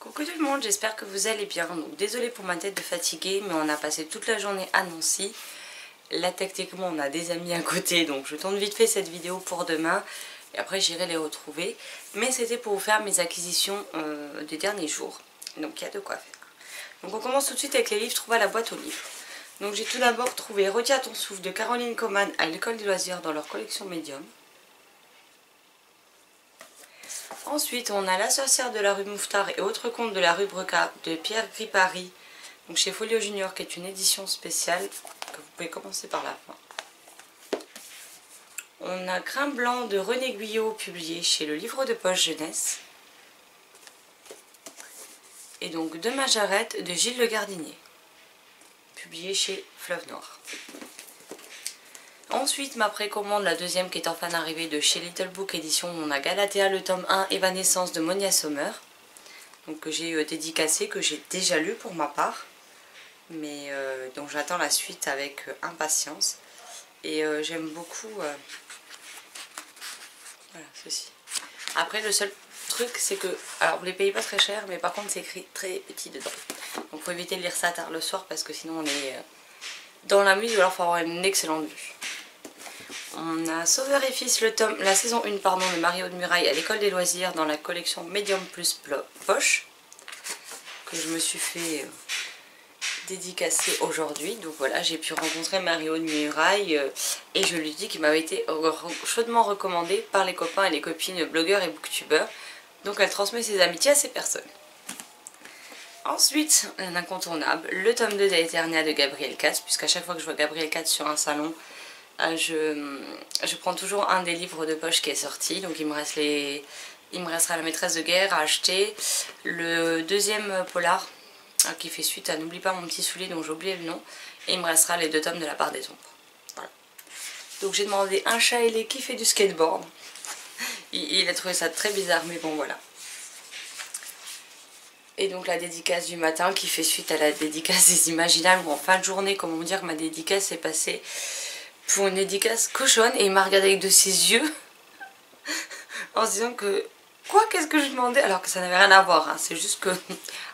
Coucou tout le monde, j'espère que vous allez bien. Donc désolée pour ma tête de fatiguée, mais on a passé toute la journée à Nancy. Là techniquement on a des amis à côté, donc je tourne vite fait cette vidéo pour demain. Et après j'irai les retrouver. Mais c'était pour vous faire mes acquisitions des derniers jours. Donc il y a de quoi faire. Donc on commence tout de suite avec les livres trouvés à la boîte aux livres. Donc j'ai tout d'abord trouvé Retiens ton souffle de Caroline Coman à l'école des loisirs dans leur collection Medium. Ensuite, on a La sorcière de la rue Mouffetard et autres contes de la rue Breca de Pierre Gripari, donc chez Folio Junior, qui est une édition spéciale que vous pouvez commencer par la fin. On a Grain blanc de René Guyot, publié chez le livre de poche jeunesse. Et donc De Majarette de Gilles Le Gardinier, publié chez Fleuve Noir. Ensuite, ma précommande, la deuxième qui est enfin arrivée de chez Little Book Édition, on a Galatea, le tome 1, Évanescence de Monia Sommer. Donc que j'ai dédicacé, que j'ai déjà lu pour ma part. Mais donc j'attends la suite avec impatience. Et j'aime beaucoup voilà, ceci. Après, le seul truc, c'est que, alors vous les payez pas très cher, mais par contre c'est écrit très petit dedans. Donc faut éviter de lire ça tard le soir parce que sinon on est dans la muse, ou alors il faut avoir une excellente vue. On a Sauveur et Fils, la saison 1 de Mario de Muraille à l'école des loisirs dans la collection Medium Plus Poche, que je me suis fait dédicacer aujourd'hui. Donc voilà, j'ai pu rencontrer Mario de Muraille et je lui dis qu'il m'avait été chaudement recommandé par les copains et les copines blogueurs et booktubeurs. Donc elle transmet ses amitiés à ces personnes. Ensuite, un incontournable, le tome 2 d'Aeternia de Gabriel Katz, puisqu'à chaque fois que je vois Gabriel Katz sur un salon, je prends toujours un des livres de poche qui est sorti. Donc il me restera La maîtresse de guerre à acheter, le deuxième polar qui fait suite à N'oublie pas mon petit soulier dont j'ai oublié le nom, et il me restera les 2 tomes de La part des ombres. Voilà. Donc j'ai demandé un chat ailé qui fait du skateboard. Il a trouvé ça très bizarre, mais bon voilà. Et donc la dédicace du matin qui fait suite à la dédicace des Imaginables, où en fin de journée, comment vous dire que ma dédicace est passée pour une dédicace cochonne, et il m'a regardé avec de ses yeux en se disant que quoi, qu'est-ce que je demandais, alors que ça n'avait rien à voir, hein. C'est juste que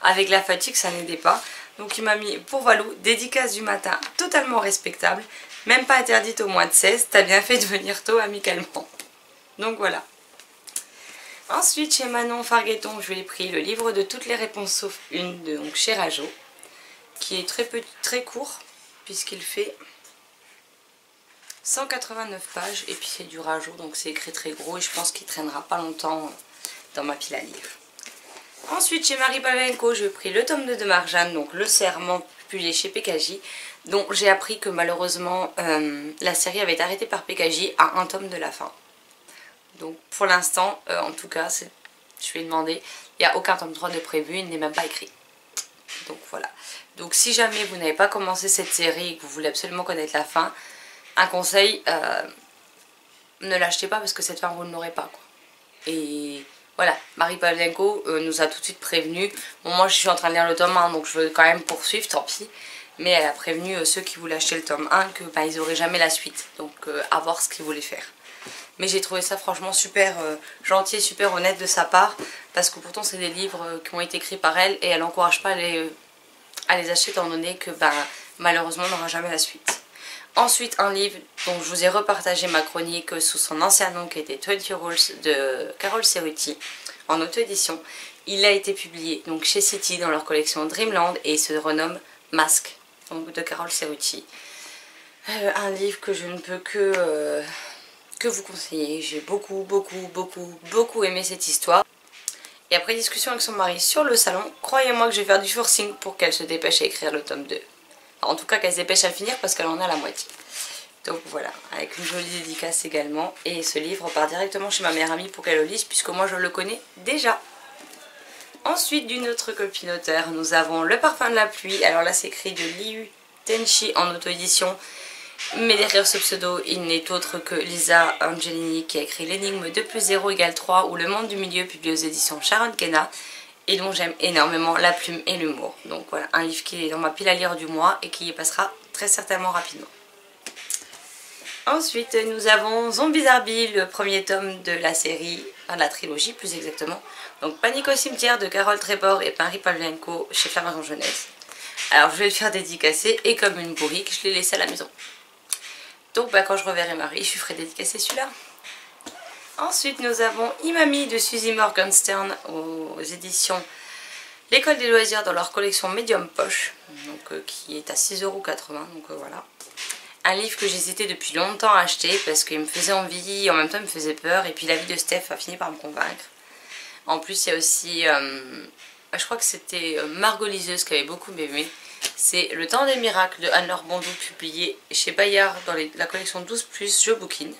avec la fatigue ça n'aidait pas. Donc il m'a mis pour Valou, dédicace du matin totalement respectable, même pas interdite au moins de 16, t'as bien fait de venir tôt amicalement. Donc voilà. Ensuite chez Manon Fargueton, je lui ai pris le livre de toutes les réponses sauf une de donc chez Rajo, qui est très court puisqu'il fait 189 pages et puis c'est du Rajo, donc c'est écrit très gros et je pense qu'il traînera pas longtemps dans ma pile à lire. Ensuite chez Marie Pavenko, j'ai pris le tome 2 de Marjane, donc Le Serment, publié chez PKJ, dont j'ai appris que malheureusement la série avait été arrêtée par PKJ à un tome de la fin. Donc pour l'instant, en tout cas, je lui ai demandé, il n'y a aucun tome 3 de prévu, il n'est même pas écrit. Donc voilà. Donc si jamais vous n'avez pas commencé cette série et que vous voulez absolument connaître la fin, un conseil, ne l'achetez pas parce que cette fin vous ne l'aurez pas, quoi. Et voilà, Marie Pavlenko nous a tout de suite prévenu. Bon, moi je suis en train de lire le tome 1, donc je veux quand même poursuivre, tant pis. Mais elle a prévenu ceux qui voulaient acheter le tome 1 que bah, ils n'auraient jamais la suite. Donc à voir ce qu'ils voulaient faire. Mais j'ai trouvé ça franchement super gentil et super honnête de sa part, parce que pourtant c'est des livres qui ont été écrits par elle et elle n'encourage pas à les acheter étant donné que bah, malheureusement on n'aura jamais la suite. Ensuite un livre dont je vous ai repartagé ma chronique sous son ancien nom qui était 20 Rules de Carol Cerruti en auto-édition. Il a été publié donc chez City dans leur collection Dreamland et il se renomme Masque, donc de Carol Cerruti. Un livre que je ne peux que vous conseiller. J'ai beaucoup aimé cette histoire. Et après discussion avec son mari sur le salon, croyez-moi que je vais faire du forcing pour qu'elle se dépêche à écrire le tome 2. En tout cas qu'elle se dépêche à le finir parce qu'elle en a la moitié. Donc voilà, avec une jolie dédicace également. Et ce livre part directement chez ma meilleure amie pour qu'elle le lise puisque moi je le connais déjà. Ensuite d'une autre copine auteur, nous avons Le parfum de la pluie. Alors là c'est écrit de Liu Tenchi en auto-édition. Mais derrière ce pseudo, il n'est autre que Lisa Angelini qui a écrit L'énigme 2 + 0 = 3 ou Le monde du milieu, publié aux éditions Sharon Kenna, et dont j'aime énormément la plume et l'humour. Donc voilà, un livre qui est dans ma pile à lire du mois et qui y passera très certainement rapidement. Ensuite, nous avons Zombies Arby, le premier tome de la série enfin la trilogie plus exactement. Donc Panique au cimetière de Carole Tréport et Marie Pavlenko chez Flammarion Jeunesse. Alors je vais le faire dédicacer et comme une bourrique, je l'ai laissé à la maison. Donc quand je reverrai Marie, je lui ferai dédicacer celui-là. Ensuite nous avons Imami de Suzy Morgenstern aux éditions L'École des loisirs dans leur collection Medium Poche, donc, qui est à 6,80 €, donc voilà. Un livre que j'hésitais depuis longtemps à acheter parce qu'il me faisait envie, en même temps il me faisait peur, et puis la vie de Steph a fini par me convaincre. En plus il y a aussi, je crois que c'était Margot Liseuse qui avait beaucoup aimé, c'est Le Temps des miracles de Anne-Laure Bondou, publié chez Bayard dans la collection 12+, je bouquine.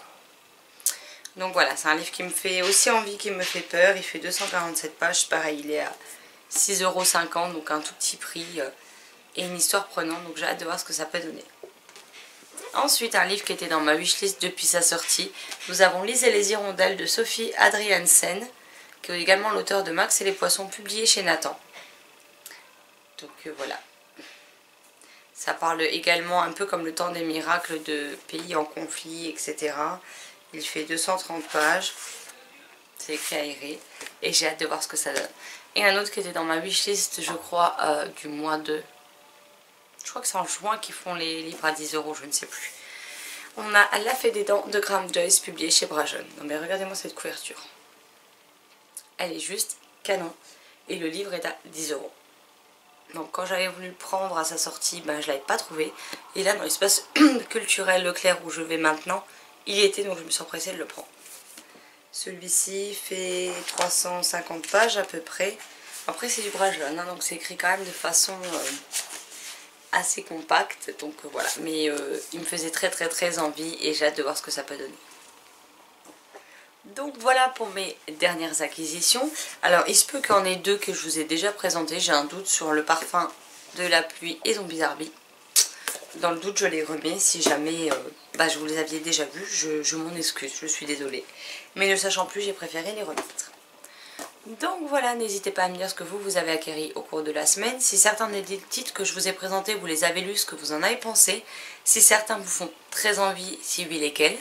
Donc voilà, c'est un livre qui me fait aussi envie, qui me fait peur, il fait 247 pages, pareil il est à 6,50 €, donc un tout petit prix et une histoire prenante, donc j'ai hâte de voir ce que ça peut donner. Ensuite, un livre qui était dans ma wishlist depuis sa sortie, nous avons Lise et les hirondelles de Sophie Adriansen, qui est également l'auteur de Max et les poissons, publié chez Nathan. Donc voilà. Ça parle également un peu comme Le Temps des miracles de pays en conflit, etc. Il fait 230 pages. C'est écrit aéré. Et j'ai hâte de voir ce que ça donne. Et un autre qui était dans ma wishlist, je crois, du mois de... Je crois que c'est en juin qu'ils font les livres à 10 €, je ne sais plus. On a La Fée des dents de Graham Joyce, publié chez Brajon. Non mais regardez-moi cette couverture. Elle est juste canon. Et le livre est à 10 €. Donc quand j'avais voulu le prendre à sa sortie, je ne l'avais pas trouvé. Et là, dans l'espace culturel Leclerc où je vais maintenant, il y était, donc je me suis empressée de le prendre. Celui-ci fait 350 pages à peu près. Après c'est du Brajon, hein, donc c'est écrit quand même de façon assez compacte. Donc voilà, mais il me faisait très envie et j'ai hâte de voir ce que ça peut donner. Donc voilà pour mes dernières acquisitions. Alors il se peut qu'il y en ait deux que je vous ai déjà présenté. J'ai un doute sur Le Parfum de la pluie et Zombie Barbie. Dans le doute je les remets. Si jamais je vous les aviez déjà vus, je m'en excuse, je suis désolée. Mais ne sachant plus, j'ai préféré les remettre. Donc voilà, n'hésitez pas à me dire ce que vous avez acquis au cours de la semaine. Si certains des titres que je vous ai présentés, vous les avez lus, ce que vous en avez pensé. Si certains vous font très envie, si oui, lesquels.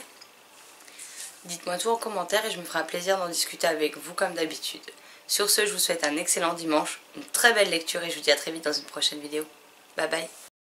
Dites-moi tout en commentaire et je me ferai un plaisir d'en discuter avec vous comme d'habitude. Sur ce, je vous souhaite un excellent dimanche, une très belle lecture et je vous dis à très vite dans une prochaine vidéo. Bye bye.